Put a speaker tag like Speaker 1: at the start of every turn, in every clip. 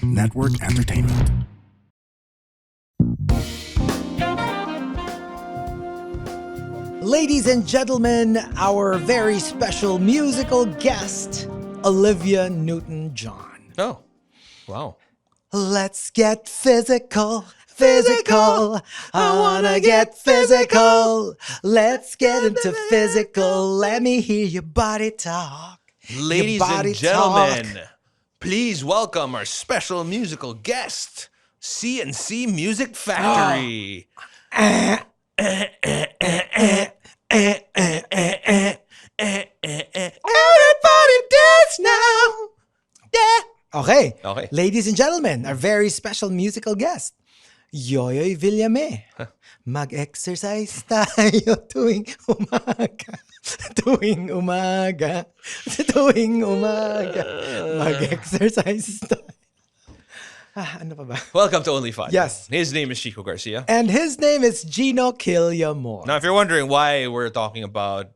Speaker 1: Network Entertainment.
Speaker 2: Ladies and gentlemen, our very special musical guest, Olivia Newton-John.
Speaker 3: Oh, wow.
Speaker 2: Let's get physical, physical. I wanna get physical. Let's get into physical. Let me hear your body talk.
Speaker 3: Ladies
Speaker 2: body
Speaker 3: and gentlemen,
Speaker 2: talk.
Speaker 3: please welcome our special musical guest, C&C Music Factory.
Speaker 2: Everybody dance now. Yeah. Okay.
Speaker 3: Okay.
Speaker 2: Ladies and gentlemen, our very special musical guest, Yoyoy Villame. Mag-exercise tayo tuwing umaga. Tuwing umaga. Tuwing umaga. Mag-exercise tayo. Ano pa ba?
Speaker 3: Welcome to OnlyFun.
Speaker 2: Yes.
Speaker 3: His name is Chico Garcia.
Speaker 2: And his name is Gino Killiamore.
Speaker 3: Now, if you're wondering why we're talking about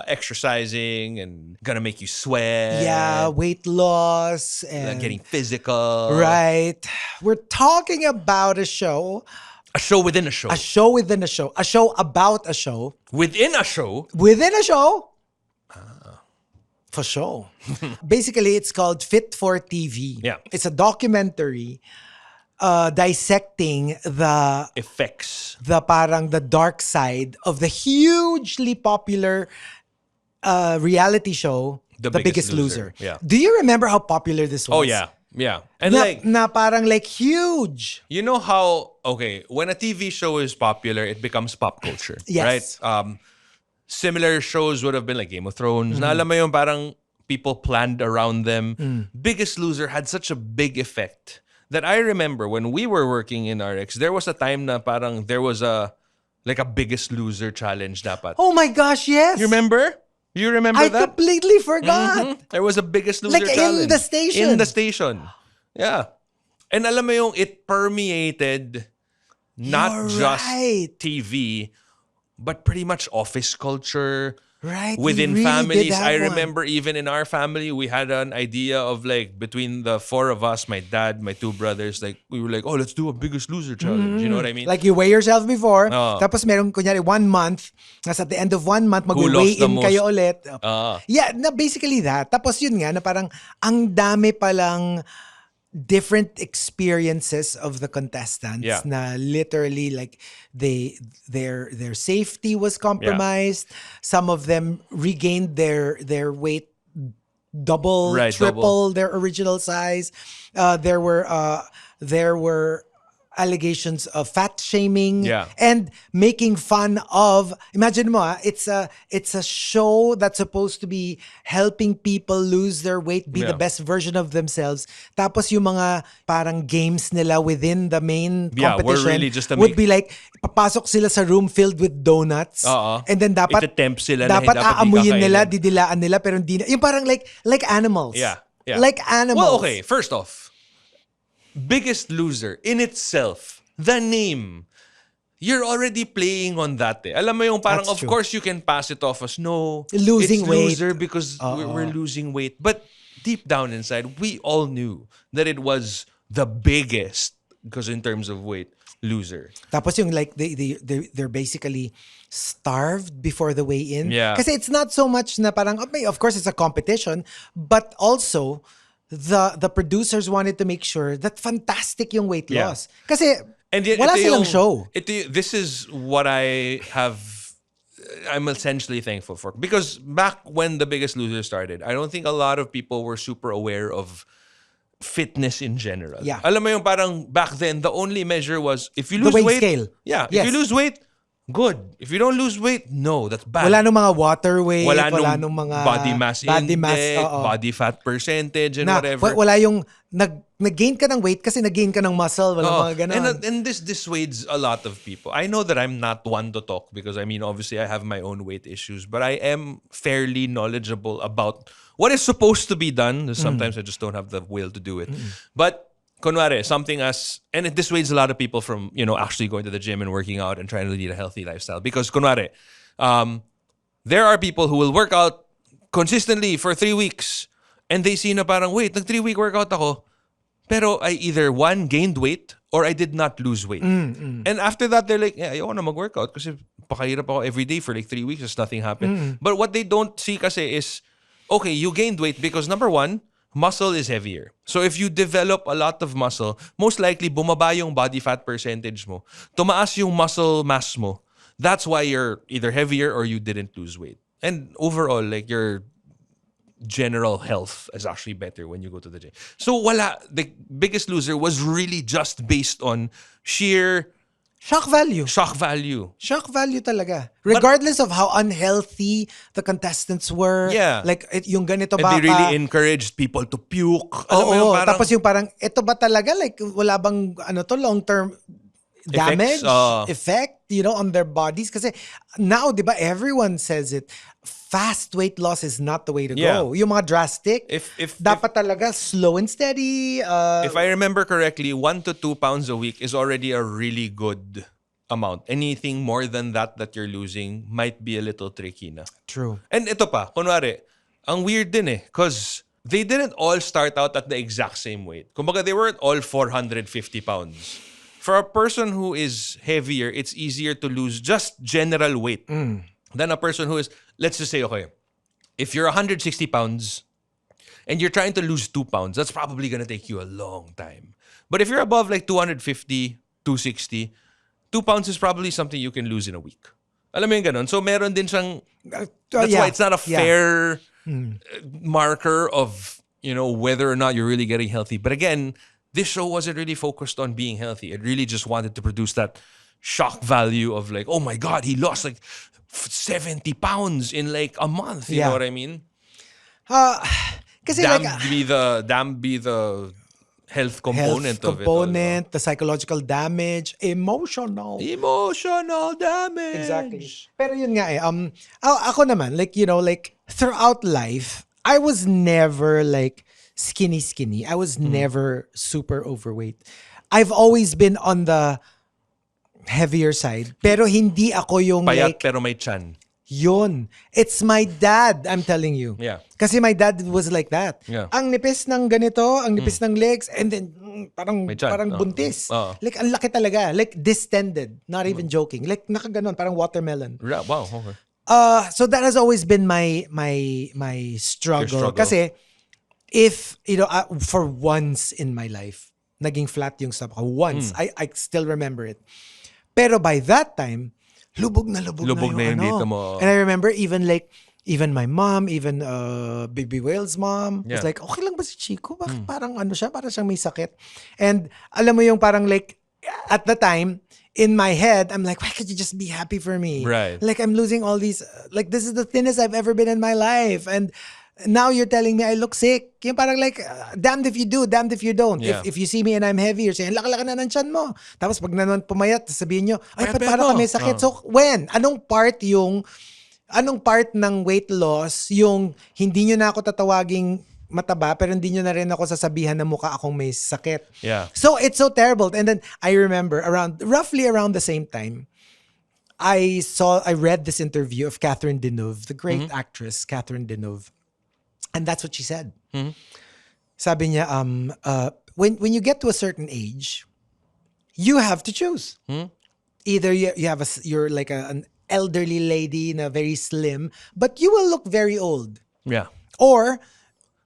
Speaker 3: exercising and gonna make you sweat.
Speaker 2: Yeah, weight loss and
Speaker 3: Getting physical.
Speaker 2: right. We're talking about a show.
Speaker 3: A show within a show.
Speaker 2: A show within a show. A show about a show.
Speaker 3: Within a show.
Speaker 2: Within a show. For sure. Basically, it's called Fit for TV.
Speaker 3: Yeah.
Speaker 2: It's a documentary dissecting the
Speaker 3: Effects.
Speaker 2: the dark side of the hugely popular reality show, The Biggest Loser.
Speaker 3: Yeah.
Speaker 2: Do you remember how popular this was?
Speaker 3: Oh, yeah. Yeah. And
Speaker 2: Na parang like huge.
Speaker 3: you know how, okay, when a TV show is popular, it becomes pop culture.
Speaker 2: Yes.
Speaker 3: Right? Similar shows would have been like Game of Thrones.
Speaker 2: Mm-hmm.
Speaker 3: Na alam mo yung parang people planned around them.
Speaker 2: Mm.
Speaker 3: Biggest Loser had such a big effect that I remember when we were working in RX, there was a time na parang there was a Biggest Loser challenge dapat.
Speaker 2: Oh my gosh, yes.
Speaker 3: You remember? You remember
Speaker 2: I
Speaker 3: that?
Speaker 2: completely forgot.
Speaker 3: Mhm. There was a Biggest Loser
Speaker 2: Like in
Speaker 3: challenge.
Speaker 2: the station.
Speaker 3: In the station. Yeah. And alam mo yung it permeated not
Speaker 2: You're
Speaker 3: just
Speaker 2: right.
Speaker 3: TV, but pretty much office culture.
Speaker 2: Right. we
Speaker 3: Within
Speaker 2: really
Speaker 3: families,
Speaker 2: did have
Speaker 3: I
Speaker 2: one.
Speaker 3: remember even in our family, we had an idea of like between the four of us, my dad, my two brothers, like we were like, oh, let's do a Biggest Loser challenge. You know what I mean?
Speaker 2: Like you weigh yourself before,
Speaker 3: Oo.
Speaker 2: tapos meron kunyari 1 month, nas at the end of 1 month, mag-weigh
Speaker 3: lost the
Speaker 2: in
Speaker 3: most?
Speaker 2: kayo ulit.
Speaker 3: Ah.
Speaker 2: Yeah, na basically that. Tapos yun nga, na parang ang dami palang different experiences of the contestants
Speaker 3: Yeah.
Speaker 2: na literally like their safety was compromised. Some of them regained their weight double,
Speaker 3: Right,
Speaker 2: triple their original size. There were allegations of fat shaming
Speaker 3: Yeah.
Speaker 2: and making fun of. Imagine mo, it's a show that's supposed to be helping people lose their weight, be the
Speaker 3: Yeah.
Speaker 2: best version of themselves. Tapos yung mga parang games nila within the main
Speaker 3: Yeah, we're
Speaker 2: competition
Speaker 3: really just to
Speaker 2: would
Speaker 3: make-
Speaker 2: be like papasok sila sa room filled with donuts.
Speaker 3: Oo.
Speaker 2: And then dapat
Speaker 3: Ite-tempt sila na
Speaker 2: dapat
Speaker 3: dapat di
Speaker 2: aamuyin
Speaker 3: kakainin.
Speaker 2: nila, didilaan nila, pero hindi na. Yung parang like animals.
Speaker 3: Yeah. Yeah.
Speaker 2: Like animals.
Speaker 3: Well, okay, first off, Biggest Loser in itself, the name, you're already playing on that. Eh. Alam mo yung parang,
Speaker 2: That's
Speaker 3: of
Speaker 2: true.
Speaker 3: course you can pass it off as no,
Speaker 2: Losing
Speaker 3: it's
Speaker 2: weight.
Speaker 3: Loser because we're losing weight. But deep down inside, we all knew that it was the biggest, because in terms of weight, loser.
Speaker 2: Tapos yung like they're basically starved before the weigh-in.
Speaker 3: Yeah.
Speaker 2: Kasi it's not so much na parang, okay, of course it's a competition, but also the producers wanted to make sure that fantastic yung weight
Speaker 3: Yeah.
Speaker 2: loss. Kasi
Speaker 3: And yet,
Speaker 2: wala
Speaker 3: ito
Speaker 2: silang
Speaker 3: yung-
Speaker 2: show.
Speaker 3: This is what I'm essentially thankful for. Because back when The Biggest Loser started, I don't think a lot of people were super aware of fitness in general.
Speaker 2: Yeah.
Speaker 3: Alam mo yung parang back then, the only measure was if you
Speaker 2: The
Speaker 3: lose
Speaker 2: weight
Speaker 3: weight.
Speaker 2: scale.
Speaker 3: Yeah.
Speaker 2: Yes.
Speaker 3: If you lose weight, good. If you don't lose weight, no, that's bad.
Speaker 2: Wala nung mga water weight,
Speaker 3: Wala
Speaker 2: wala
Speaker 3: nung
Speaker 2: nung mga
Speaker 3: body mass index,
Speaker 2: oo.
Speaker 3: body fat percentage, and
Speaker 2: na,
Speaker 3: whatever.
Speaker 2: wala yung nag-gain ka ng weight kasi nag-gain ka ng muscle, wala
Speaker 3: Oo.
Speaker 2: mga ganon.
Speaker 3: And this dissuades a lot of people. I know that I'm not one to talk because I mean, obviously I have my own weight issues, but I am fairly knowledgeable about what is supposed to be done. Sometimes I just don't have the will to do it. But kunwari, something and it dissuades a lot of people from, actually going to the gym and working out and trying to lead a healthy lifestyle. Because kunwari, there are people who will work out consistently for 3 weeks and they see na parang, wait, nag 3-week workout ako, Pero I either one, gained weight or I did not lose weight. And after that, they're like, ayoko na mag-workout kasi pakahirap ako every day for like 3 weeks just nothing happened. But what they don't see kasi is, okay, you gained weight because number one, muscle is heavier. So if you develop a lot of muscle, most likely bumaba yung body fat percentage mo. Tumaas yung muscle mass mo. That's why you're either heavier or you didn't lose weight. And overall, like your general health is actually better when you go to the gym. So the biggest loser was really just based on sheer
Speaker 2: Shock value.
Speaker 3: shock value.
Speaker 2: Shock value talaga. Regardless of how unhealthy the contestants were.
Speaker 3: Yeah.
Speaker 2: Like, yung ganito
Speaker 3: And
Speaker 2: ba
Speaker 3: they really encouraged people to puke. Alam mo
Speaker 2: Oo,
Speaker 3: yung parang
Speaker 2: tapos yung parang, ito ba talaga? Like, wala bang, long-term damage, effect, on their bodies? Kasi now, di ba, everyone says it. Fast weight loss is not the way to
Speaker 3: Yeah.
Speaker 2: go. Yung mga drastic,
Speaker 3: If
Speaker 2: dapat talaga slow and steady.
Speaker 3: If I remember correctly, 1 to 2 pounds a week is already a really good amount. Anything more than that you're losing might be a little tricky na.
Speaker 2: True.
Speaker 3: And ito pa, kunwari, ang weird din because they didn't all start out at the exact same weight. Kumbaga, they weren't all 450 pounds. For a person who is heavier, it's easier to lose just general weight than a person who is, let's just say, okay, if you're 160 pounds and you're trying to lose 2 pounds, that's probably going to take you a long time. But if you're above like 250, 260, 2 pounds is probably something you can lose in a week. Alam mo yung ganun? So meron din siyang, that's why it's not a fair marker of, whether or not you're really getting healthy. But again, this show wasn't really focused on being healthy. It really just wanted to produce that shock value of like, oh my God, he lost like 70 pounds in like a month. You know what I mean?
Speaker 2: Kasi
Speaker 3: Damn be the health component of it.
Speaker 2: The psychological damage, emotional
Speaker 3: damage.
Speaker 2: Exactly. Pero yun nga ako naman, like throughout life, I was never like skinny. I was never super overweight. I've always been on the heavier side. Pero hindi ako yung
Speaker 3: payat
Speaker 2: like
Speaker 3: pero may chan.
Speaker 2: Yun. It's my dad, I'm telling you.
Speaker 3: Yeah.
Speaker 2: Kasi my dad was like that.
Speaker 3: Yeah.
Speaker 2: Ang nipis ng ganito, ang nipis ng legs, and then parang buntis. Like, ang laki talaga. Like, distended. Not even joking. Like, nakaganon, parang watermelon.
Speaker 3: Wow, okay.
Speaker 2: So that has always been my struggle. Kasi, if, for once in my life, naging flat yung stomach ko. Once. I still remember it. Pero by that time, lubog na yung
Speaker 3: dito mo.
Speaker 2: And I remember even my mom, even Baby Whale's mom was like, okay lang ba si Chico? Bakit parang siya? Parang siyang may sakit. And alam mo yung parang like, at the time, in my head, I'm like, why could you just be happy for me?
Speaker 3: Right.
Speaker 2: Like, I'm losing all these, like, this is the thinnest I've ever been in my life. And now you're telling me I look sick. Yung parang like, damned if you do, damned if you don't.
Speaker 3: Yeah.
Speaker 2: If you see me and I'm heavy, you're saying, laki-laki na ng tiyan mo. Tapos pag naman pumayat, sabihin nyo, ay, ba't parang kami sakit? So, when? Anong part ng weight loss yung hindi nyo na ako tatawaging mataba, pero hindi nyo na rin ako sasabihan na mukha akong may sakit.
Speaker 3: Yeah.
Speaker 2: So, it's so terrible. And then, I remember, roughly around the same time, I read this interview of Catherine Deneuve, the great actress, Catherine Deneuve. And that's what she said. Sabi niya, when you get to a certain age, you have to choose. Either you're like an elderly lady na very slim, but you will look very old.
Speaker 3: Yeah.
Speaker 2: Or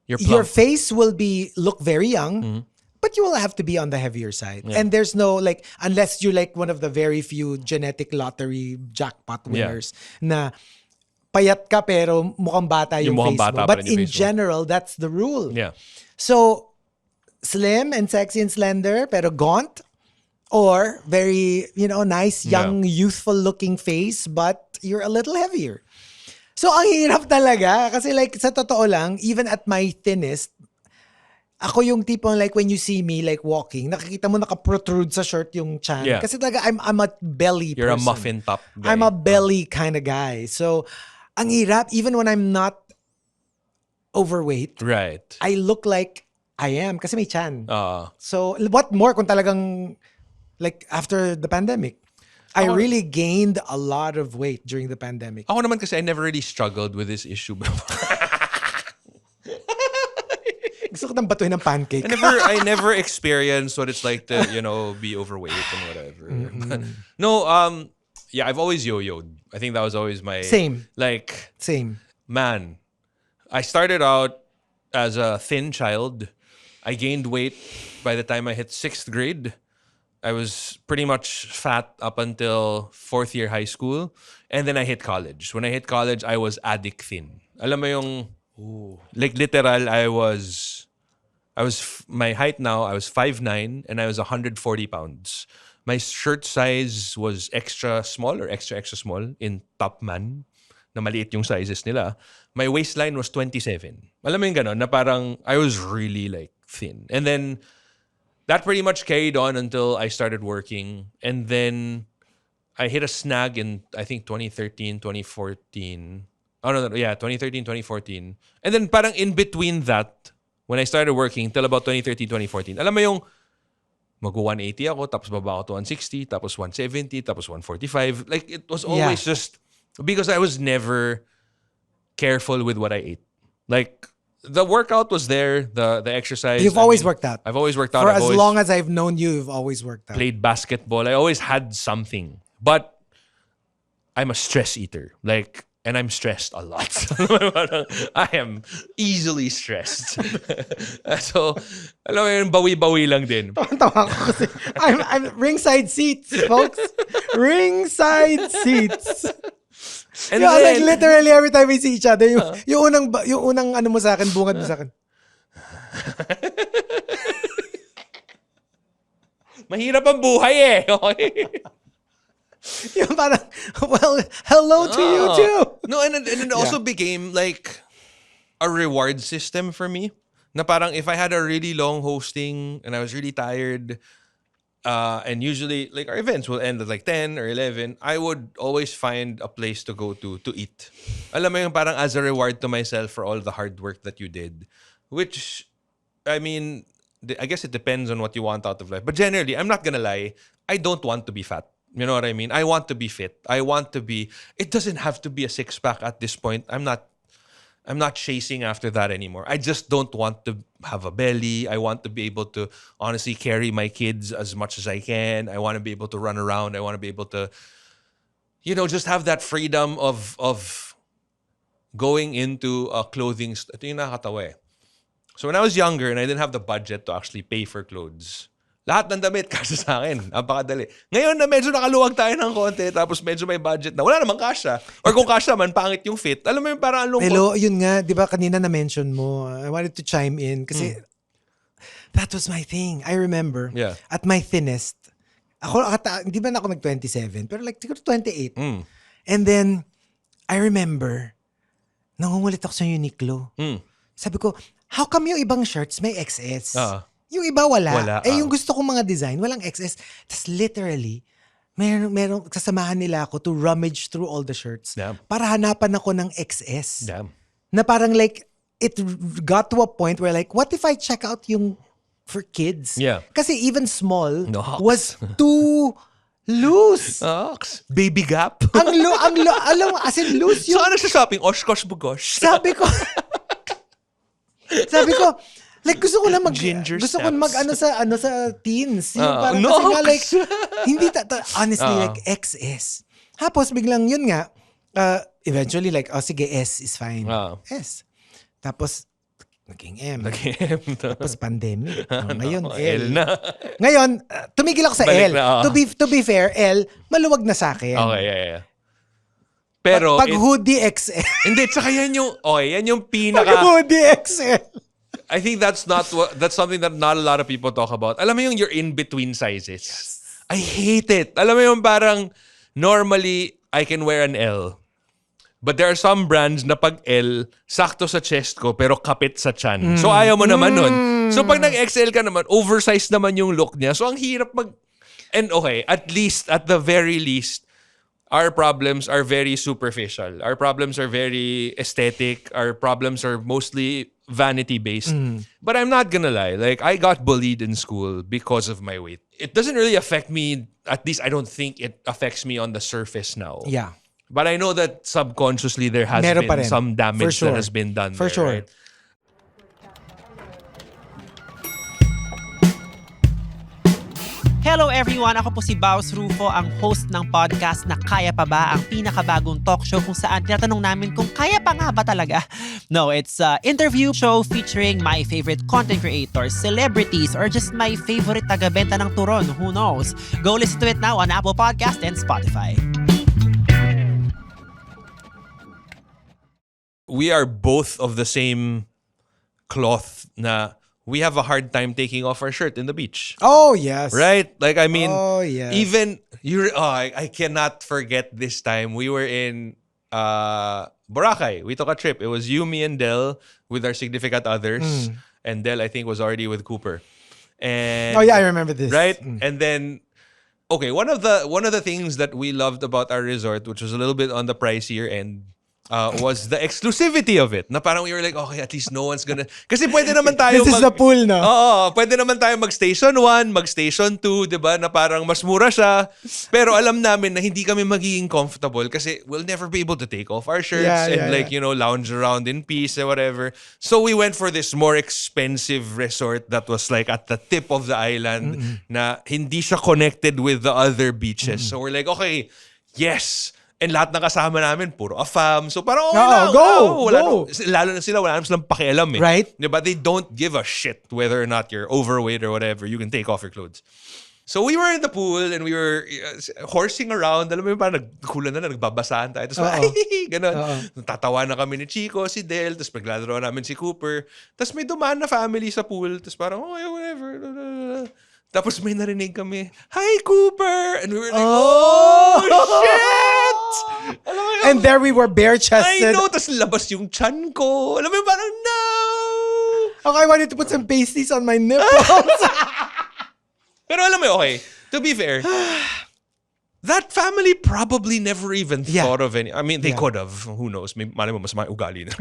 Speaker 3: Your
Speaker 2: face will look very young, but you will have to be on the heavier side. Yeah. And there's no like, unless you're like one of the very few genetic lottery jackpot winners na payat ka pero mukhang bata yung face mo. But in general, that's the rule.
Speaker 3: Yeah.
Speaker 2: So, slim and sexy and slender pero gaunt, or very, nice, young, youthful looking face but you're a little heavier. So, ang hirap talaga kasi like sa totoo lang, even at my thinnest, ako yung tipong like when you see me like walking, nakikita mo naka-protrude sa shirt yung chan.
Speaker 3: Yeah.
Speaker 2: Kasi talaga I'm a belly person.
Speaker 3: You're a muffin top guy.
Speaker 2: I'm a belly kind of guy. So, ang hirap, even when I'm not overweight,
Speaker 3: right,
Speaker 2: I look like I am kasi may chan.
Speaker 3: So,
Speaker 2: what more kung talagang like after the pandemic? I really gained a lot of weight during the pandemic.
Speaker 3: Ako naman kasi I never really struggled with this issue before.
Speaker 2: Gusto ko nang batuhin ng pancake.
Speaker 3: I never experienced what it's like to, be overweight and whatever. But, no, yeah, I've always yo-yoed. I think that was always my...
Speaker 2: Same.
Speaker 3: Like,
Speaker 2: Same.
Speaker 3: man, I started out as a thin child. I gained weight by the time I hit 6th grade. I was pretty much fat up until 4th year high school. And then I hit college. When I hit college, I was addict thin. Alam mo yung... Like, literal, my height now, I was 5'9", and I was 140 pounds. My shirt size was extra small or extra small in Top Man, na maliit yung sizes nila. My waistline was 27. Alam mo yung ganon, na parang I was really like thin. And then that pretty much carried on until I started working. And then I hit a snag in, I think, 2013, 2014. Oh, no, yeah, 2013, 2014. And then parang in between that, when I started working, till about 2013, 2014, alam mo yung mag-180 ako, tapos baba ako to 160, tapos 170, tapos 145. Like, it was always just because I was never careful with what I ate. Like, the workout was there, the exercise.
Speaker 2: You've always worked out.
Speaker 3: I've always worked out.
Speaker 2: For as long as I've known you, you've always worked out.
Speaker 3: Played basketball. I always had something. But I'm a stress eater. Like, and I'm stressed a lot. I am easily stressed. So, alam mo yun, bawi-bawi lang din.
Speaker 2: Tawa ko kasi I'm ringside seats, folks. Ringside seats.
Speaker 3: And
Speaker 2: then,
Speaker 3: then,
Speaker 2: like literally every time we see each other, yung unang ano mo sa akin, bungad mo sa akin.
Speaker 3: Mahirap ang buhay eh. Okay?
Speaker 2: Yung parang, well, hello to you too.
Speaker 3: No, and it also became like a reward system for me. Na parang if I had a really long hosting and I was really tired, and usually like our events will end at like 10 or 11, I would always find a place to go to eat. Alam mo yung parang as a reward to myself for all the hard work that you did. Which, I mean, I guess it depends on what you want out of life. But generally, I'm not gonna lie, I don't want to be fat. You know what I mean? I want to be fit. I want to be... It doesn't have to be a six-pack at this point. I'm not chasing after that anymore. I just don't want to have a belly. I want to be able to honestly carry my kids as much as I can. I want to be able to run around. I want to be able to, just have that freedom of going into a clothing... Ito yung nakakatawa eh. So when I was younger and I didn't have the budget to actually pay for clothes, lahat ng damit kasya sa akin. Napakadali. Ngayon na medyo nakaluwag tayo ng konti, tapos medyo may budget na, wala namang kasya. Or kung kasya man, pangit yung fit. Alam mo yung parang ang lungkot.
Speaker 2: Hello, yun nga, di ba kanina na-mention mo, I wanted to chime in kasi that was my thing. I remember, at my thinnest, hindi ba na ako nag-27, pero like siguro 28. And then, I remember, nangungulit ako sa Uniqlo. Sabi ko, how come yung ibang shirts may XS? Yung iba wala. Yung gusto kong mga design, walang XS. Tapos literally, merong sasamahan nila ako to rummage through all the shirts para hanapan ako ng XS. Na parang like, it got to a point where like, what if I check out yung for kids? Kasi even small was too loose.
Speaker 3: Baby Gap.
Speaker 2: Alam mo, as in loose yung...
Speaker 3: Saan sa shopping? Oshkosh Bugosh.
Speaker 2: Sabi ko, like gusto ko na
Speaker 3: Ginger
Speaker 2: gusto ko sa teens. Yung parang
Speaker 3: no.
Speaker 2: kasi nga like hindi honestly like XS. Tapos biglang yun nga eventually like sige S is fine. S. Tapos naging M. Tapos pandemic. Ngayon L
Speaker 3: na.
Speaker 2: Ngayon tumigil ako sa
Speaker 3: Balik
Speaker 2: L.
Speaker 3: Na,
Speaker 2: To be fair, L maluwag na sa akin.
Speaker 3: Okay, yeah. Pero
Speaker 2: pag hoodie XL.
Speaker 3: Hindi, tsaka yan yung pinaka...
Speaker 2: Pag hoodie XL.
Speaker 3: I think that's something that not a lot of people talk about. Alam mo yung you're in between sizes. Yes. I hate it. Alam mo yung parang normally I can wear an L. But there are some brands na pag L, sakto sa chest ko pero kapit sa chan. So ayaw mo naman nun. So pag nag-XL ka naman, oversized naman yung look niya. So ang hirap And okay, at the very least, our problems are very superficial. Our problems are very aesthetic. Our problems are mostly vanity-based. But I'm not gonna lie. Like, I got bullied in school because of my weight. It doesn't really affect me. At least I don't think it affects me on the surface now.
Speaker 2: Yeah.
Speaker 3: But I know that subconsciously there has been some damage that has been done
Speaker 2: For
Speaker 3: there,
Speaker 2: sure.
Speaker 3: right?
Speaker 1: Hello everyone! Ako po si Baus Rufo, ang host ng podcast na Kaya Pa Ba? Ang pinakabagong talk show kung saan tinatanong namin kung kaya pa nga ba talaga. No, it's an interview show featuring my favorite content creators, celebrities, or just my favorite taga-benta ng turon. Who knows? Go listen to it now on Apple Podcast and Spotify.
Speaker 3: We are both of the same cloth na we have a hard time taking off our shirt in the beach.
Speaker 2: Oh, yes.
Speaker 3: Right? Like, I mean,
Speaker 2: yes.
Speaker 3: even, I cannot forget this time. We were in Boracay. We took a trip. It was you, me, and Del with our significant others. And Del, I think, was already with Cooper. And
Speaker 2: Oh, yeah, I remember this.
Speaker 3: right? And then, okay, one of the things that we loved about our resort, which was a little bit on the pricier end, was the exclusivity of it. Na parang we were like, okay, at least no one's gonna... Kasi pwede naman tayo
Speaker 2: This is the pool, no?
Speaker 3: Oo, pwede naman tayo mag-station 1, mag-station 2, di ba? Na parang mas mura siya. Pero alam namin na hindi kami magiging comfortable kasi we'll never be able to take off our shirts and lounge around in peace or whatever. So we went for this more expensive resort that was like at the tip of the island na hindi siya connected with the other beaches. So we're like, okay, yes. And lahat ng kasama namin, puro afam. So parang,
Speaker 2: go!
Speaker 3: Lalo na sila, wala naman silang pakialam eh.
Speaker 2: Right?
Speaker 3: Diba? They don't give a shit whether or not you're overweight or whatever. You can take off your clothes. So we were in the pool and we were horsing around. Alam mo yung parang nagkulan na, nagbabasahan tayo. Tapos gano'n. Tatawa na kami ni Chico, si Del. Tapos paglalaro namin si Cooper. Tapos may dumaan na family sa pool. Tapos parang, whatever. Tapos may narinig kami, "Hi, Cooper!" And we were like, oh shit! Alam mo yun?
Speaker 2: And there we were bare-chested.
Speaker 3: I know, tapos labas yung chan ko. Alam mo yun, parang, no!
Speaker 2: Okay, I wanted to put some pasties on my nipples.
Speaker 3: Pero alam mo, okay, to be fair, that family probably never even thought of any... I mean, they could have. Who knows? Malay mo, mas may ugali na.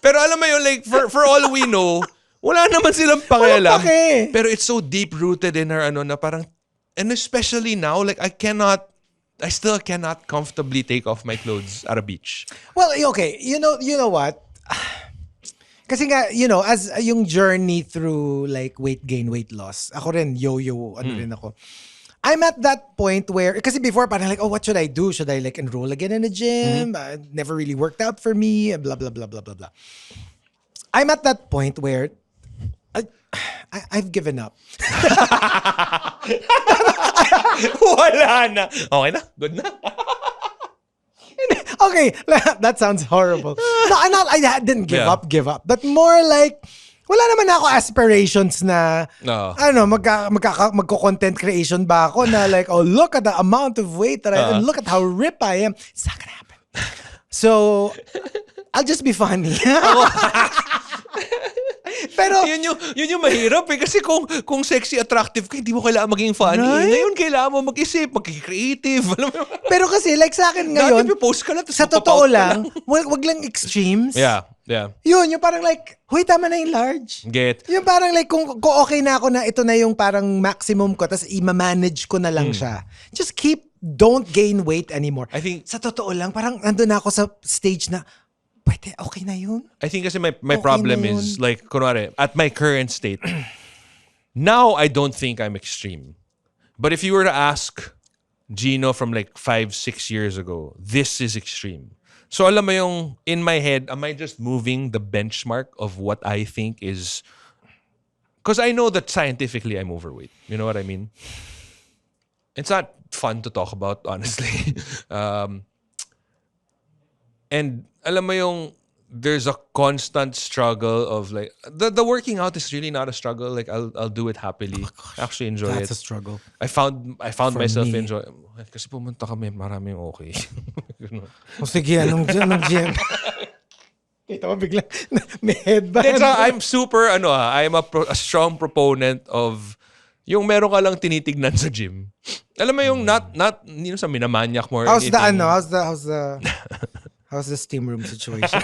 Speaker 3: Pero alam mo yun, like, for all we know, wala naman silang pakialam. Pero it's so deep-rooted in our na parang... And especially now, like, I still cannot comfortably take off my clothes at a beach.
Speaker 2: Well, okay. You know what? Kasi nga, as yung journey through like weight gain, weight loss, ako rin, yo-yo, rin ako. I'm at that point where, kasi before parang like, what should I do? Should I like enroll again in a gym? Never really worked out for me, blah, blah, blah, blah, blah, blah. I'm at that point where I've given up.
Speaker 3: Wala na. Okay na? Good na?
Speaker 2: Okay, that sounds horrible. No, I didn't give up. But more like, wala naman ako aspirations na, magko-content creation ba ako na like, look at the amount of weight that and look at how ripped I am. It's not gonna happen. So, I'll just be funny. Pero
Speaker 3: yun yung mahirap eh. Kasi kung sexy, attractive ka, hindi mo kailangan maging funny. Right? Ngayon, kailangan mo mag-isip, mag-creative.
Speaker 2: Pero kasi, like sa akin ngayon,
Speaker 3: post ka na,
Speaker 2: sa totoo lang, wag lang extremes.
Speaker 3: Yeah.
Speaker 2: Yun, yung parang like, huy, tama na yung large.
Speaker 3: Get.
Speaker 2: Yung parang like, kung okay na ako na ito na yung parang maximum ko, tapos i-manage ko na lang siya. Just don't gain weight anymore.
Speaker 3: I think,
Speaker 2: sa totoo lang, parang nandun na ako sa stage na, pwede, okay na yun.
Speaker 3: I think kasi my problem is, like, kunwari, at my current state, now I don't think I'm extreme. But if you were to ask Gino from like 5-6 years ago, this is extreme. So alam mo yung, in my head, am I just moving the benchmark of what I think is... Because I know that scientifically I'm overweight. You know what I mean? It's not fun to talk about, honestly. And alam mo yung, there's a constant struggle of like, the working out is really not a struggle. Like, I'll do it happily. I actually enjoy it.
Speaker 2: That's a struggle.
Speaker 3: I found myself enjoy. Kasi pumunta kami, maraming okay.
Speaker 2: Sige, anong gym? Kita mo biglang may headband.
Speaker 3: I'm super, I'm a strong proponent of yung meron ka lang tinitignan sa gym. Alam mo yung not sa minamanyak more.
Speaker 2: How's the steam room situation?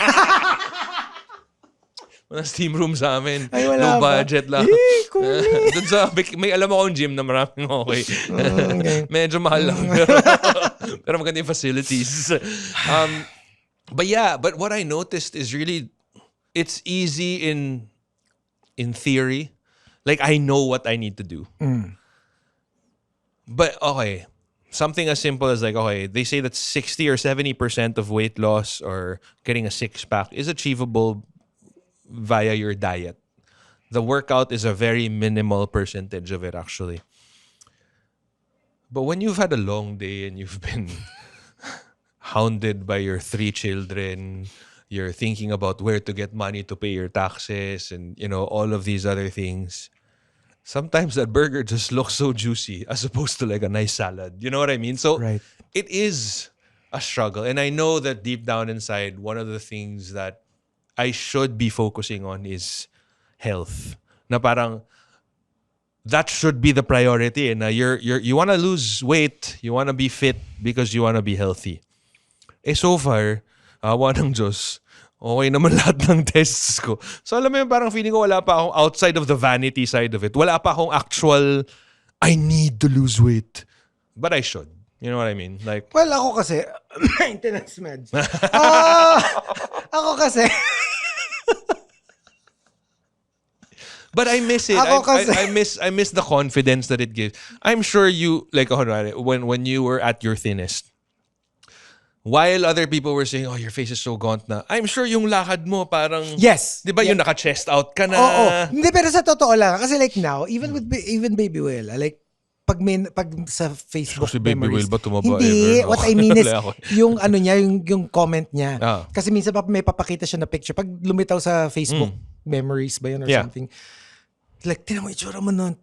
Speaker 3: Walang steam room sa amin.
Speaker 2: Ay, wala
Speaker 3: no
Speaker 2: ba?
Speaker 3: budget lang. Doon sa, may alam akong gym na maraming okay. Medyo mahal lang. Pero maganda yung facilities. But what I noticed is really, it's easy in theory. Like, I know what I need to do. But okay, something as simple as like, okay, they say that 60 or 70% of weight loss or getting a six-pack is achievable via your diet. The workout is a very minimal percentage of it, actually. But when you've had a long day and you've been hounded by your 3 children, you're thinking about where to get money to pay your taxes and, all of these other things, sometimes that burger just looks so juicy as opposed to like a nice salad. You know what I mean? So
Speaker 2: Right.
Speaker 3: it is a struggle. And I know that deep down inside, one of the things that I should be focusing on is health. Na parang that should be the priority. And you want to lose weight, you want to be fit because you want to be healthy. So far, awa ng Diyos, okay naman lahat ng tests ko. So alam mo yun, parang feeling ko wala pa akong outside of the vanity side of it. Wala pa akong actual, I need to lose weight. But I should. You know what I mean? Like,
Speaker 2: Well, ako kasi, maintenance meds. Ako kasi,
Speaker 3: but I miss it.
Speaker 2: Ako kasi-
Speaker 3: I miss the confidence that it gives. I'm sure you, like, when you were at your thinnest, while other people were saying, oh, your face is so gaunt na, I'm sure yung lakad mo parang,
Speaker 2: yes.
Speaker 3: di ba yung naka-chest out ka na?
Speaker 2: Oo. Hindi, pero sa totoo lang. Kasi like now, even with even Baby Whale, like, pag sa Facebook
Speaker 3: Si Baby
Speaker 2: memories.
Speaker 3: Whale ba tumaba
Speaker 2: Hindi.
Speaker 3: ever?
Speaker 2: What I mean is,
Speaker 3: Wala ako.
Speaker 2: yung ano niya, yung comment niya.
Speaker 3: Ah.
Speaker 2: Kasi minsan may papakita siya na picture. Pag lumitaw sa Facebook memories ba yun or
Speaker 3: Yeah.
Speaker 2: something. Like, tinan mo itsura mo nun.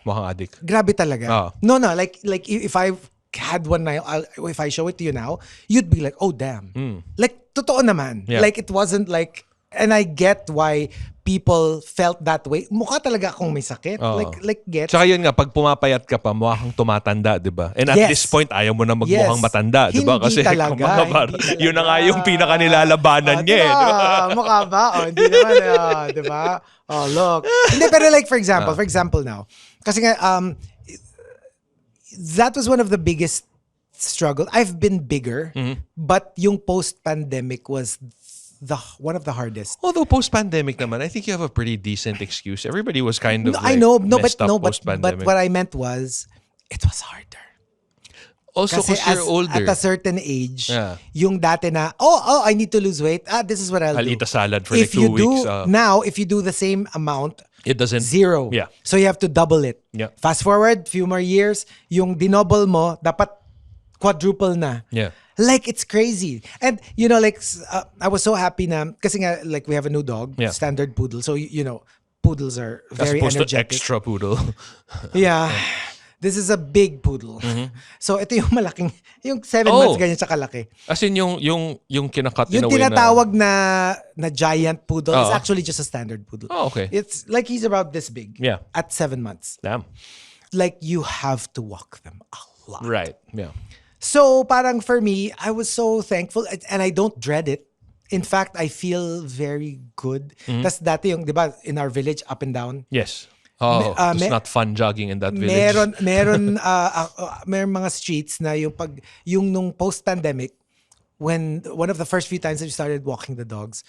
Speaker 3: Mukhang addict.
Speaker 2: Grabe talaga.
Speaker 3: Ah.
Speaker 2: No, like if I had one now, if I show it to you now, you'd be like, oh damn. Like, totoo naman.
Speaker 3: Yeah.
Speaker 2: Like, it wasn't like, and I get why people felt that way. Mukha talaga akong may sakit.
Speaker 3: Oo.
Speaker 2: Like get.
Speaker 3: Tsaka yun nga, pag pumapayat ka pa, mukha kang tumatanda, di ba? And at
Speaker 2: Yes.
Speaker 3: this point, ayaw mo na magmukhang
Speaker 2: Yes.
Speaker 3: matanda, di ba?
Speaker 2: Hindi
Speaker 3: Kasi
Speaker 2: talaga,
Speaker 3: kumbaga,
Speaker 2: hindi talaga.
Speaker 3: yun na nga yung pinaka-nilalabanan niya, eh, di ba?
Speaker 2: Mukha ba? Oh, hindi naman, di ba? Oh, look. Hindi, pero like, for example now, kasi nga, that was one of the biggest struggle. I've been bigger, but yung post-pandemic was one of the hardest.
Speaker 3: Although post-pandemic naman, I think you have a pretty decent excuse. Everybody was kind of
Speaker 2: I know,
Speaker 3: messed up
Speaker 2: but
Speaker 3: post-pandemic.
Speaker 2: what I meant was, it was harder.
Speaker 3: Also,
Speaker 2: Kasi
Speaker 3: because you're older.
Speaker 2: at a certain age,
Speaker 3: Yeah.
Speaker 2: yung dati na, I need to lose weight. This is what I'll do.
Speaker 3: I'll eat a salad for like 2 weeks.
Speaker 2: Now, if you do the same amount,
Speaker 3: It doesn't...
Speaker 2: zero.
Speaker 3: Yeah.
Speaker 2: So you have to double it.
Speaker 3: Yeah.
Speaker 2: Fast forward, few more years, yung dinoble mo, dapat quadruple na.
Speaker 3: Yeah.
Speaker 2: Like, it's crazy. And, like, I was so happy na, kasi nga, like, we have a new dog,
Speaker 3: Yeah.
Speaker 2: standard poodle. So, poodles are
Speaker 3: As
Speaker 2: very
Speaker 3: opposed
Speaker 2: energetic.
Speaker 3: to extra poodle.
Speaker 2: Yeah. This is a big poodle. So, ito yung malaking, yung 7
Speaker 3: Oh.
Speaker 2: months ganyan siya kalaki.
Speaker 3: As in, yung kinakat in
Speaker 2: Yung
Speaker 3: a way
Speaker 2: tinatawag na giant poodle is
Speaker 3: Oo.
Speaker 2: actually just a standard poodle.
Speaker 3: Oh, okay.
Speaker 2: It's like he's about this big.
Speaker 3: Yeah.
Speaker 2: At 7 months.
Speaker 3: Damn.
Speaker 2: Like, you have to walk them a lot.
Speaker 3: Right. Yeah.
Speaker 2: So, parang for me, I was so thankful and I don't dread it. In fact, I feel very good. Tas dati yung, di ba, in our village, up and down,
Speaker 3: Yes. Oh, it's not fun jogging in that village.
Speaker 2: meron mga streets na yung nung post-pandemic, when one of the first few times that we started walking the dogs,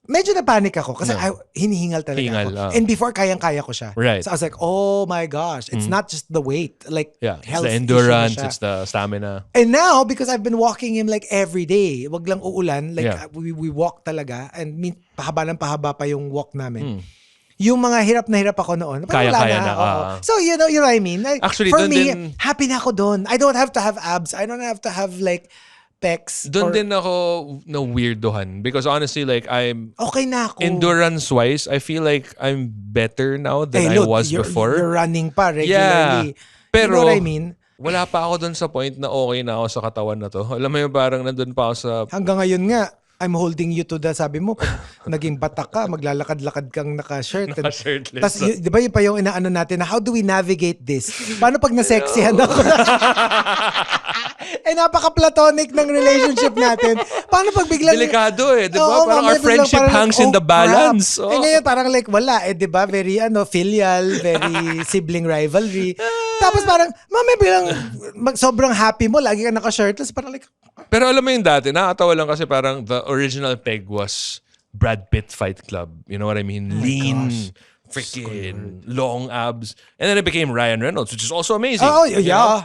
Speaker 2: medyo na panic ako kasi hinihingal talaga ako. And before, kayang-kaya ko siya.
Speaker 3: Right.
Speaker 2: So I was like, oh my gosh, it's not just the weight. Like,
Speaker 3: Yeah. It's
Speaker 2: health
Speaker 3: the
Speaker 2: issue na
Speaker 3: endurance,
Speaker 2: siya.
Speaker 3: it's the stamina.
Speaker 2: And now, because I've been walking him like every day, wag lang uulan, like
Speaker 3: Yeah.
Speaker 2: we walk talaga, and pahaba ng pahaba pa yung walk namin. Yung mga hirap na hirap ako noon, parang
Speaker 3: Kaya-kaya
Speaker 2: wala
Speaker 3: na.
Speaker 2: oo. So, you know what I mean? Like,
Speaker 3: Actually,
Speaker 2: for
Speaker 3: dun
Speaker 2: me,
Speaker 3: din-
Speaker 2: happy na ako doon. I don't have to have abs. I don't have to have like pecs.
Speaker 3: Doon
Speaker 2: or-
Speaker 3: din ako na weirdohan because honestly, like, I'm
Speaker 2: Okay na ako.
Speaker 3: endurance-wise, I feel like I'm better now than
Speaker 2: look,
Speaker 3: I was before.
Speaker 2: You're running pa
Speaker 3: Yeah.
Speaker 2: regularly.
Speaker 3: Pero,
Speaker 2: you know what I mean?
Speaker 3: wala pa ako doon sa point na okay na ako sa katawan na to. Alam mo yung parang nandun pa ako sa...
Speaker 2: Hanggang ngayon nga, I'm holding you to the, sabi mo, pag naging batak ka, maglalakad-lakad kang naka-shirt.
Speaker 3: Naka-shirtless.
Speaker 2: Tapos, di ba yun pa yung inaano natin na how do we navigate this? Paano pag nasexihan ako? Napaka-platonic ng relationship natin. Paano pag biglang...
Speaker 3: Delikado eh, di ba?
Speaker 2: Oo,
Speaker 3: Parang our
Speaker 2: mamaya biglang
Speaker 3: friendship
Speaker 2: parang,
Speaker 3: hangs in the balance.
Speaker 2: crap.
Speaker 3: Oh.
Speaker 2: Ngayon parang like wala di ba? Very filial, very sibling rivalry. Tapos parang, mamaya biglang sobrang happy mo, lagi ka naka-shirtless. Parang like,
Speaker 3: Pero alam mo yung dati, nakakatawa lang kasi parang the original peg was Brad Pitt Fight Club. You know what I mean? Lean, freaking long abs. And then it became Ryan Reynolds, which is also amazing.
Speaker 2: Oh,
Speaker 3: you
Speaker 2: yeah.
Speaker 3: know?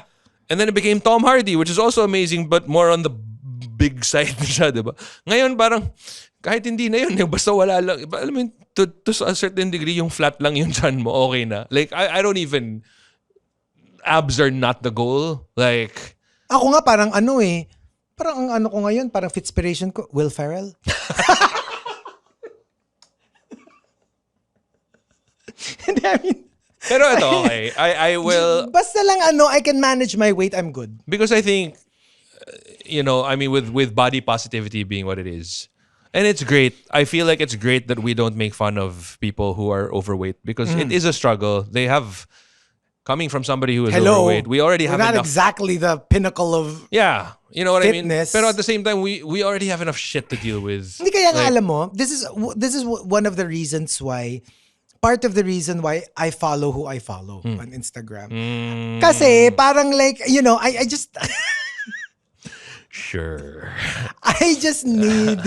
Speaker 3: And then it became Tom Hardy, which is also amazing, but more on the big side siya, diba? Ngayon, parang, kahit hindi na yun, basta wala lang. Alam mo, to a certain degree, yung flat lang yung chan mo, okay na. Like, I don't even, abs are not the goal. Like,
Speaker 2: Ako nga parang parang ang ano ko ngayon, parang Fitspiration ko, Will Ferrell. Hindi, I mean,
Speaker 3: pero ito, okay. I will,
Speaker 2: basta lang I can manage my weight, I'm good.
Speaker 3: because I think, I mean, with body positivity being what it is, and it's great. I feel like it's great that we don't make fun of people who are overweight because it is a struggle. They have, coming from somebody who is overweight, we already have
Speaker 2: We're not
Speaker 3: enough.
Speaker 2: exactly the pinnacle of...
Speaker 3: Yeah, you know what
Speaker 2: Fitness.
Speaker 3: I mean? Pero at the same time, we already have enough shit to deal with.
Speaker 2: Hindi kaya nga
Speaker 3: Like,
Speaker 2: alam mo, this is one of the reasons why, part of the reason why I follow who I follow on Instagram. Kasi parang like, I just...
Speaker 3: Sure.
Speaker 2: I just need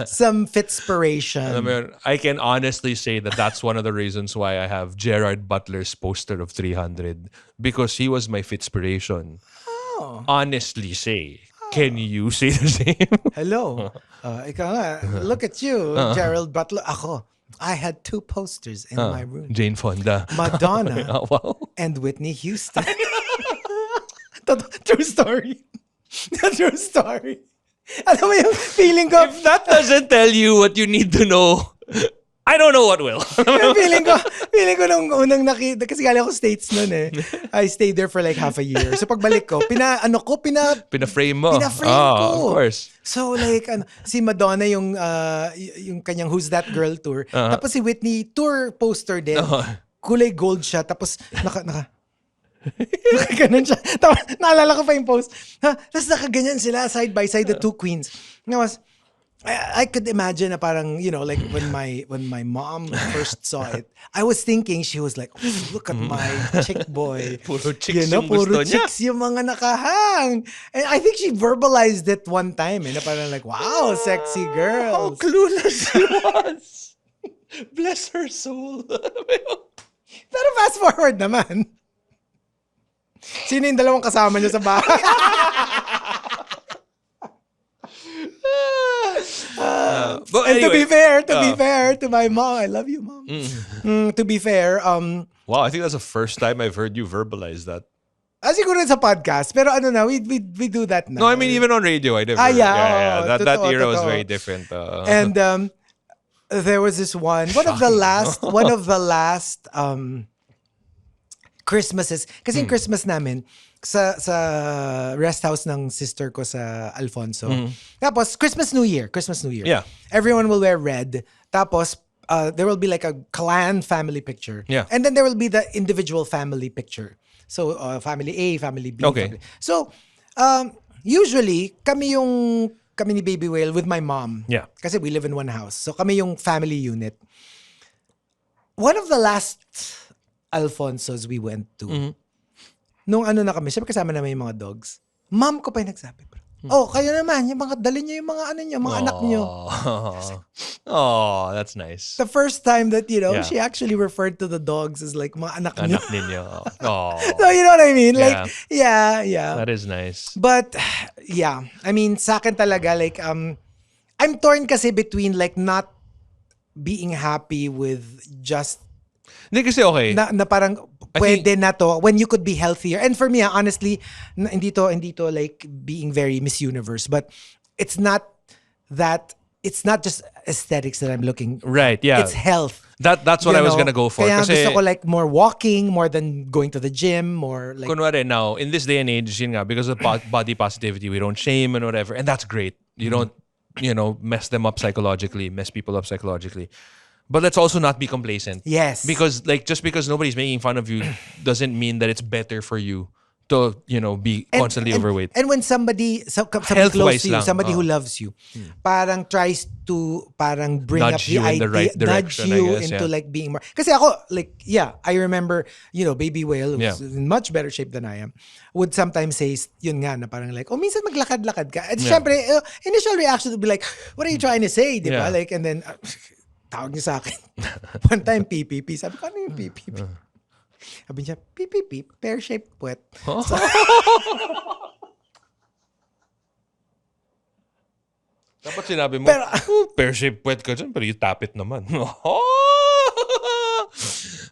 Speaker 2: some Fitspiration.
Speaker 3: I mean, I can honestly say that that's one of the reasons why I have Gerard Butler's poster of 300 because he was my Fitspiration.
Speaker 2: Oh.
Speaker 3: Honestly say, can you say the same?
Speaker 2: Hello. Ikaw nga, look at you, Gerald Butler. Ako, I had 2 posters in my room.
Speaker 3: Jane Fonda.
Speaker 2: Madonna
Speaker 3: Oh, wow.
Speaker 2: and Whitney Houston. True story. True story. Alam mo yung feeling ko,
Speaker 3: If that doesn't tell you what you need to know, I don't know what will.
Speaker 2: yung feeling ko nung unang nakita, kasi galing ako States noon eh. I stayed there for like half a year. So pagbalik ko,
Speaker 3: Pinaframe mo.
Speaker 2: Pinaframe ko.
Speaker 3: Of course.
Speaker 2: So like, si Madonna yung kanyang Who's That Girl tour. Tapos si Whitney, tour poster din. Kulay gold siya. Tapos ganun siya. Tapos naalala ko pa yung post. Tapos nakaganyan sila side by side, the 2 queens. I could imagine na parang, like when my mom first saw it, I was thinking, she was like, oh, look at my chick boy.
Speaker 3: Puro chicks yung gusto
Speaker 2: puro
Speaker 3: niya.
Speaker 2: chicks yung mga nakahang. And I think she verbalized it one time. Na parang like, wow, sexy girls.
Speaker 3: How clueless she was. Bless her soul.
Speaker 2: Pero fast forward naman. Sino yung dalawang kasama niyo sa bahay?
Speaker 3: But
Speaker 2: And
Speaker 3: anyway,
Speaker 2: to be fair to my mom, I love you, mom. To be fair,
Speaker 3: wow, I think that's the first time I've heard you verbalize that.
Speaker 2: siguro rin sa podcast, pero we do that now.
Speaker 3: No, I mean even on radio, I never.
Speaker 2: Yeah.
Speaker 3: That
Speaker 2: Totoo,
Speaker 3: era was
Speaker 2: totoo.
Speaker 3: very different.
Speaker 2: And there was this one of the last Christmases. Kasi yung Christmas namin, sa rest house ng sister ko sa Alfonso. Tapos, Christmas New Year.
Speaker 3: Yeah.
Speaker 2: Everyone will wear red. Tapos, there will be like a clan family picture.
Speaker 3: Yeah.
Speaker 2: And then there will be the individual family picture. So, family A, family B.
Speaker 3: Okay.
Speaker 2: So, usually, kami ni Baby Whale with my mom.
Speaker 3: Yeah.
Speaker 2: Kasi we live in one house. So, kami yung family unit. One of the last Alfonso's we went to, nung na kami, syempre kasama namin yung mga dogs, mom ko pa yung nagsabi, bro. Oh, kayo naman, dali niyo yung mga mga anak niyo.
Speaker 3: Oh, that's nice.
Speaker 2: The first time that,
Speaker 3: Yeah.
Speaker 2: she actually referred to the dogs as like mga anak niyo.
Speaker 3: Anak ninyo. Oh,
Speaker 2: So, you know what I mean? Like, yeah.
Speaker 3: that is nice.
Speaker 2: But, yeah. I mean, sa akin talaga, like, I'm torn kasi between like not being happy with just
Speaker 3: Hindi kasi okay.
Speaker 2: na parang pwede na to when you could be healthier. And for me, honestly, hindi to like being very Miss Universe, but it's not just aesthetics that I'm looking.
Speaker 3: Right, yeah.
Speaker 2: It's health.
Speaker 3: That's what I was gonna go for.
Speaker 2: Kaya
Speaker 3: Kasi,
Speaker 2: gusto ko like more walking, more than going to the gym, more like
Speaker 3: kunwari now, in this day and age, yun nga, because of body positivity, we don't shame and whatever. And that's great. You don't, mess them up psychologically, mess people up psychologically. But let's also not be complacent.
Speaker 2: Yes.
Speaker 3: Because like just because nobody's making fun of you doesn't mean that it's better for you to, be constantly overweight.
Speaker 2: And when somebody
Speaker 3: Health-wise
Speaker 2: close to you,
Speaker 3: lang.
Speaker 2: somebody who loves you, parang tries to bring
Speaker 3: Nudge
Speaker 2: up the
Speaker 3: you in
Speaker 2: idea,
Speaker 3: the right direction,
Speaker 2: nudge you
Speaker 3: I guess,
Speaker 2: into
Speaker 3: yeah.
Speaker 2: like being more. Kasi ako, like, I remember, Baby Whale was
Speaker 3: Yeah.
Speaker 2: in much better shape than I am, would sometimes say, yun nga, na parang like, minsan maglakad-lakad ka. At syempre, initial reaction would be like, what are you trying to say? Diba?
Speaker 3: Yeah.
Speaker 2: Like, and then, tawag niya sa akin. One time, PPP. Sabi ko, ano yung PPP? Sabi niya, PPP, pear-shaped puwet. So,
Speaker 3: Dapat sinabi mo,
Speaker 2: Pero-
Speaker 3: pear-shaped puwet ka dyan, pero you tap it naman.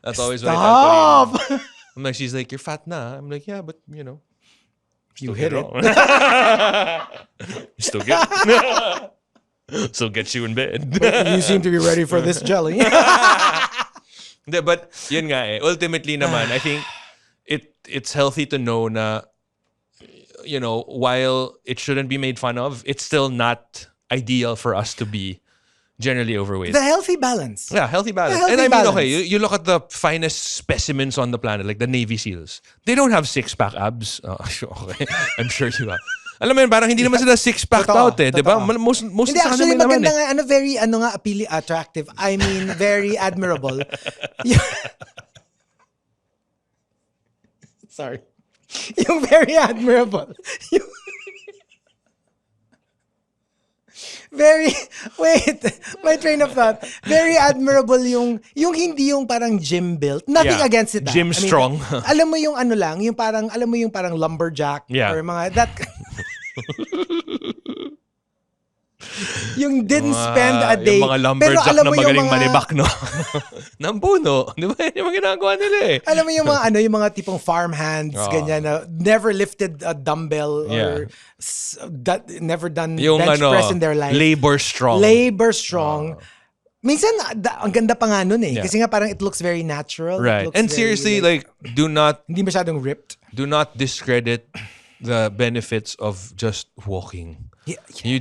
Speaker 3: That's always what I tell
Speaker 2: stop!
Speaker 3: Corina. I'm like, she's like, you're fat na. I'm like, yeah, but you know.
Speaker 2: You hit it.
Speaker 3: You still get still gets you in bed.
Speaker 2: You seem to be ready for this jelly.
Speaker 3: Hindi, but yun nga eh. Ultimately naman, I think it's healthy to know na, you know, while it shouldn't be made fun of, it's still not ideal for us to be generally overweight.
Speaker 2: The healthy balance.
Speaker 3: Yeah, healthy balance.
Speaker 2: healthy
Speaker 3: And I mean,
Speaker 2: balance.
Speaker 3: okay, you look at the finest specimens on the planet, like the Navy SEALs. They don't have six-pack abs. Oh, okay. I'm sure you have. Alam mo yun, parang hindi naman sila six-packed
Speaker 2: Totoo,
Speaker 3: out eh. Di ba?
Speaker 2: totoo.
Speaker 3: Most
Speaker 2: Hindi,
Speaker 3: sa
Speaker 2: actually,
Speaker 3: kanila naman
Speaker 2: maganda
Speaker 3: eh.
Speaker 2: nga, very, appealing, attractive. I mean, very admirable. Sorry. Yung very admirable. Yung wait, my train of thought. Very admirable yung hindi yung parang gym built. Nothing
Speaker 3: Yeah.
Speaker 2: against it.
Speaker 3: Gym strong.
Speaker 2: Alam mo yung ano lang, yung parang, alam mo yung parang lumberjack
Speaker 3: Yeah.
Speaker 2: or mga, that, yung didn't spend a day.
Speaker 3: Yung mga lumberjack
Speaker 2: alam
Speaker 3: na
Speaker 2: mo yung
Speaker 3: magaling
Speaker 2: mga-
Speaker 3: manibak, no? Ng puno. Di ba? Yun yung mga ginagawa nila eh.
Speaker 2: Alam mo yung mga yung mga tipong farm hands,
Speaker 3: Oh.
Speaker 2: ganyan na never lifted a dumbbell
Speaker 3: Yeah.
Speaker 2: or never done
Speaker 3: Yung
Speaker 2: bench
Speaker 3: ano,
Speaker 2: press in their life.
Speaker 3: labor strong.
Speaker 2: Labor strong. Minsan, ang ganda pa nga nun eh.
Speaker 3: Yeah.
Speaker 2: Kasi nga parang it looks very natural. It
Speaker 3: Right.
Speaker 2: looks
Speaker 3: And
Speaker 2: very,
Speaker 3: seriously, like, do not
Speaker 2: hindi masyadong ripped.
Speaker 3: discredit the benefits of just walking.
Speaker 2: Yeah,
Speaker 3: You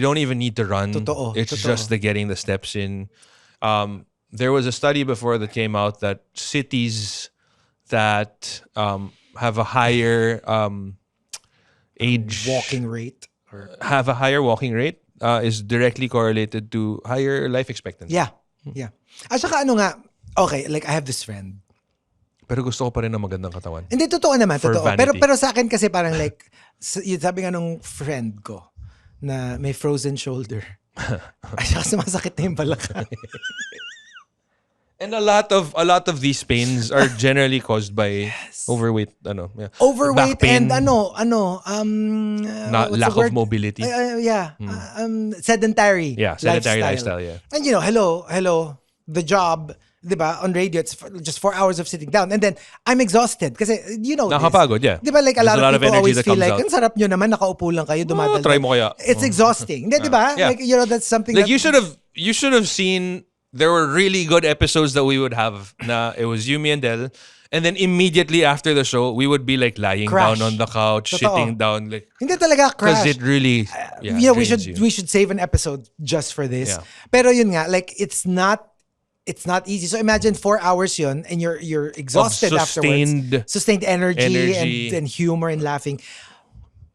Speaker 3: don't even need to run.
Speaker 2: Totoo,
Speaker 3: It's
Speaker 2: totoo.
Speaker 3: just the getting the steps in. There was a study before that came out that cities that have a higher age
Speaker 2: Walking rate. Or,
Speaker 3: have a higher walking rate is directly correlated to higher life expectancy.
Speaker 2: yeah. Yeah. At saka ano nga, okay, like I have this friend.
Speaker 3: Pero gusto ko pa rin ng magandang katawan.
Speaker 2: Hindi, totoo naman,
Speaker 3: For
Speaker 2: totoo.
Speaker 3: vanity.
Speaker 2: Pero sa akin kasi parang like, sabi nga nung friend ko, na may frozen shoulder. Ay, saka sumasakit na yung balakang.
Speaker 3: And a lot of these pains are generally caused by overweight,
Speaker 2: Overweight
Speaker 3: back pain,
Speaker 2: and
Speaker 3: not
Speaker 2: what's
Speaker 3: lack
Speaker 2: the
Speaker 3: of
Speaker 2: word?
Speaker 3: mobility.
Speaker 2: Sedentary.
Speaker 3: Yeah, sedentary lifestyle, yeah.
Speaker 2: And hello, the job, diba, on radio, it's just 4 hours of sitting down. And then, I'm exhausted. Kasi, you know this.
Speaker 3: Nakapagod, yeah.
Speaker 2: Diba, like, a
Speaker 3: There's
Speaker 2: lot of people always
Speaker 3: that
Speaker 2: feel
Speaker 3: comes
Speaker 2: like,
Speaker 3: out.
Speaker 2: ang sarap nyo naman, nakaupo lang kayo, dumadal.
Speaker 3: try mo kaya.
Speaker 2: It's exhausting. Hindi, diba?
Speaker 3: Yeah.
Speaker 2: Like, you know, that's something
Speaker 3: Like
Speaker 2: that...
Speaker 3: you should have seen, there were really good episodes that we would have na it was you, me, and Del. And then immediately after the show, we would be like lying
Speaker 2: Crash.
Speaker 3: down on the couch,
Speaker 2: Totoo.
Speaker 3: shitting down, like,
Speaker 2: Hindi talaga
Speaker 3: because
Speaker 2: crash.
Speaker 3: it really,
Speaker 2: we
Speaker 3: drains you.
Speaker 2: should save an episode just for this.
Speaker 3: Yeah.
Speaker 2: Pero yun nga, like it's not easy. So imagine 4 hours yun and you're exhausted
Speaker 3: sustained
Speaker 2: afterwards. Sustained
Speaker 3: energy.
Speaker 2: and humor and laughing.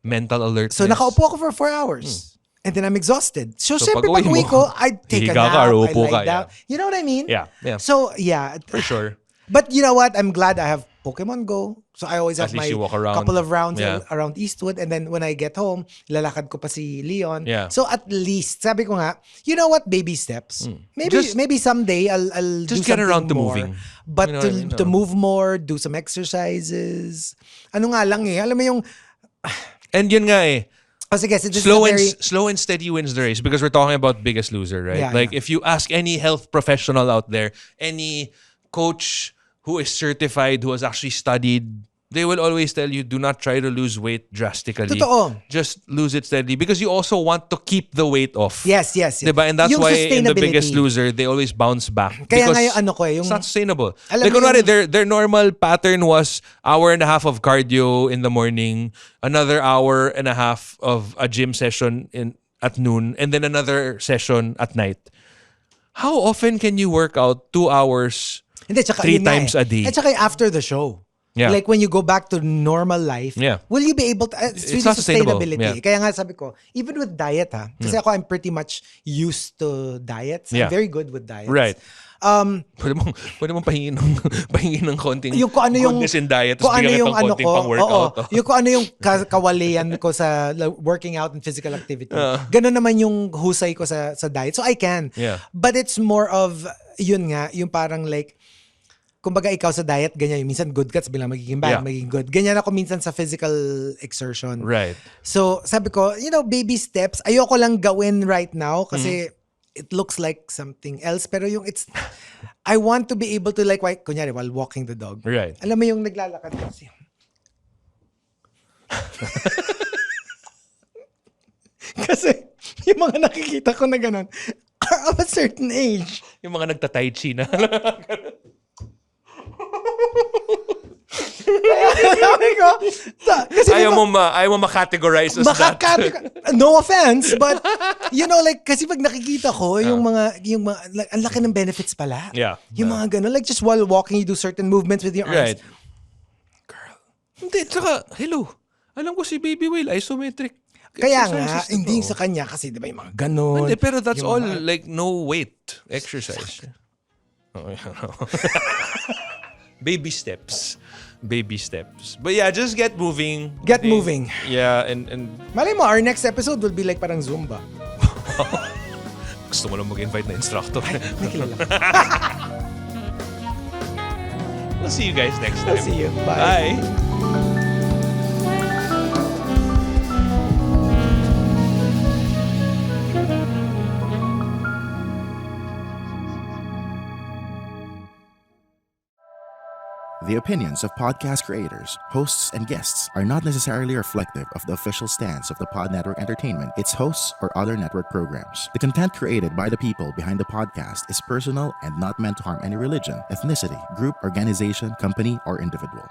Speaker 3: mental alertness.
Speaker 2: So nakaupo ako for 4 hours. And then I'm exhausted. So syempre
Speaker 3: pag-uwi
Speaker 2: pag uwi
Speaker 3: mo,
Speaker 2: ko, I take a
Speaker 3: higa ka
Speaker 2: nap,
Speaker 3: or
Speaker 2: I
Speaker 3: upo
Speaker 2: lie
Speaker 3: ka,
Speaker 2: down.
Speaker 3: yeah.
Speaker 2: You know what I mean?
Speaker 3: Yeah, yeah.
Speaker 2: So yeah.
Speaker 3: For sure.
Speaker 2: But you know what? I'm glad I have Pokemon Go. So I always
Speaker 3: At
Speaker 2: have
Speaker 3: least
Speaker 2: my
Speaker 3: you walk around.
Speaker 2: couple of rounds
Speaker 3: Yeah.
Speaker 2: around Eastwood. And then when I get home, lalakad ko pa si Leon.
Speaker 3: Yeah.
Speaker 2: So at least, sabi ko nga, you know what? Baby steps. Maybe someday I'll do
Speaker 3: Just get
Speaker 2: something
Speaker 3: around to
Speaker 2: more.
Speaker 3: moving.
Speaker 2: But
Speaker 3: You know what I mean?
Speaker 2: to move more, do some exercises. Ano nga lang eh. Alam mo yung,
Speaker 3: And yun nga eh.
Speaker 2: oh, sige, so this
Speaker 3: Slow
Speaker 2: is a
Speaker 3: and
Speaker 2: very,
Speaker 3: slow and steady wins the race because we're talking about Biggest Loser, right?
Speaker 2: Yeah,
Speaker 3: like
Speaker 2: yeah.
Speaker 3: if you ask any health professional out there, any coach who is certified, who has actually studied, they will always tell you, do not try to lose weight drastically.
Speaker 2: Totoo.
Speaker 3: Just lose it steadily because you also want to keep the weight off.
Speaker 2: yes.
Speaker 3: Diba? And that's
Speaker 2: Yung
Speaker 3: why in the Biggest
Speaker 2: sustainability.
Speaker 3: Loser, they always bounce back.
Speaker 2: Kaya
Speaker 3: because
Speaker 2: nga yung ano ko eh, yung-
Speaker 3: it's not sustainable.
Speaker 2: Alam
Speaker 3: Like,
Speaker 2: mo
Speaker 3: kunwari,
Speaker 2: yung-
Speaker 3: their normal pattern was hour and a half of cardio in the morning, another hour and a half of a gym session at noon, and then another session at night. How often can you work out 2 hours
Speaker 2: Hindi, tsaka
Speaker 3: 3
Speaker 2: yun nga
Speaker 3: times a day?
Speaker 2: At saka after the show.
Speaker 3: Yeah.
Speaker 2: Like when you go back to normal life,
Speaker 3: Yeah.
Speaker 2: will you be able to, it's really
Speaker 3: not sustainable.
Speaker 2: sustainability.
Speaker 3: Yeah.
Speaker 2: Kaya nga sabi ko, even with diet kasi ako I'm pretty much used to diets.
Speaker 3: Yeah.
Speaker 2: I'm very good with diets.
Speaker 3: Right. Pwede mong pahingin ng konting
Speaker 2: Yung kung ano yung
Speaker 3: goodness in diet,
Speaker 2: kung
Speaker 3: tapos
Speaker 2: ano
Speaker 3: bigyan
Speaker 2: yung
Speaker 3: kitang
Speaker 2: ano
Speaker 3: konting
Speaker 2: ko,
Speaker 3: pang-workout.
Speaker 2: oo, yung kung ano yung kawalian ko sa working out and physical activity. Ganun naman yung husay ko sa diet. So I can.
Speaker 3: Yeah.
Speaker 2: But it's more of yun nga, yung parang like kumbaga ikaw sa diet, ganyan. Minsan good cuts bilang magiging bad,
Speaker 3: Yeah.
Speaker 2: magiging good. Ganyan ako minsan sa physical exertion.
Speaker 3: Right.
Speaker 2: So, sabi ko, baby steps. Ayoko lang gawin right now kasi it looks like something else. Pero I want to be able to like, kunyari, while walking the dog.
Speaker 3: Right.
Speaker 2: Alam mo yung naglalakad kasi. Kasi, yung mga nakikita ko na ganun are of a certain age.
Speaker 3: Yung mga nagta-tai chi na.
Speaker 2: Sabi ko, kasi
Speaker 3: ayaw mo ma-categorize as that.
Speaker 2: No offense, but like kasi pag nakikita ko yung mga ang laki ng benefits pala.
Speaker 3: Yeah.
Speaker 2: Yung mga ganun, like just while walking you do certain movements with your arms.
Speaker 3: Right. Girl. Hindi, tsaka, hello. Alam ko si Baby Whale, isometric.
Speaker 2: Kaya nga,
Speaker 3: exercises na
Speaker 2: hindi
Speaker 3: to.
Speaker 2: sa kanya kasi 'di ba yung mga ganun.
Speaker 3: Hindi, pero that's
Speaker 2: yung
Speaker 3: all
Speaker 2: mga-
Speaker 3: like no weight exercise. Oh, yeah. Baby steps. Baby steps. But yeah, just get moving.
Speaker 2: Get
Speaker 3: I think-
Speaker 2: moving.
Speaker 3: Yeah, and
Speaker 2: Malay mo, our next episode will be like parang Zumba.
Speaker 3: gusto mo lang mag-invite na instructor.
Speaker 2: May kilala.
Speaker 3: We'll see you guys next time.
Speaker 2: I'll see you. Bye.
Speaker 3: Bye.
Speaker 4: The opinions of podcast creators, hosts, and guests are not necessarily reflective of the official stance of the Pod Network Entertainment, its hosts, or other network programs. The content created by the people behind the podcast is personal and not meant to harm any religion, ethnicity, group, organization, company, or individual.